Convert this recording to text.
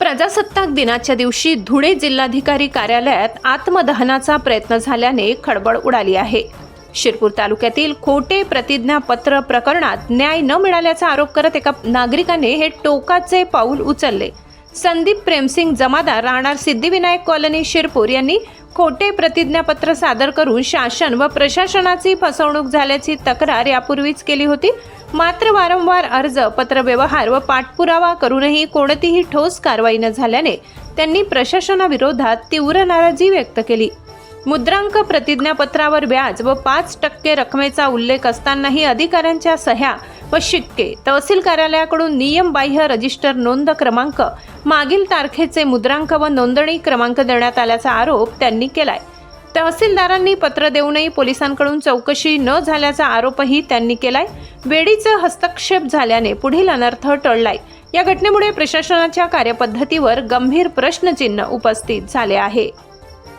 प्रजासत्ताक दिनाच्या दिवशी धुळे जिल्हाधिकारी कार्यालयात आत्मदहनाचा प्रयत्न झाल्याने खळबळ उडाली आहे। शिरपूर तालुक्यातील खोटे प्रतिज्ञापत्र प्रकरणात न्याय न मिळाल्याचा आरोप करत एका नागरिकाने हे टोकाचे पाऊल उचलले। संदीप प्रेमसिंग जमादार राहणार सिद्धिविनायक कॉलनी शिरपूर यांनी खोटे प्रतिज्ञापत्र सादर करून शासन व प्रशासनाची फसवणूक झाल्याची तक्रार यापूर्वीच केली होती। मात्र वारंवार अर्ज, पत्रव्यवहार व पाठपुरावा करूनही कोणतीही ठोस कारवाई न झाल्याने त्यांनी प्रशासनाविरोधात तीव्र नाराजी व्यक्त केली। मुद्रांक प्रतिज्ञापत्रावर व्याज व 5% रकमेचा उल्लेख असतानाही अधिकाऱ्यांच्या सह्या व शिक्के, तहसील कार्यालयाकडून नियमबाह्य रजिस्टर नोंद क्रमांक, मागील तारखेचे मुद्रांक व नोंदणी क्रमांक देण्यात आल्याचा आरोप त्यांनी केलाय। तहसीलदारांनी पत्र देऊनही पोलिसांकडून चौकशी न झाल्याचा आरोपही त्यांनी केलाय। वेळीचा हस्तक्षेप झाल्याने पुढील अनर्थ टळलाय। या घटनेमुळे प्रशासनाच्या कार्यपद्धतीवर गंभीर प्रश्नचिन्ह उपस्थित झाले आहे।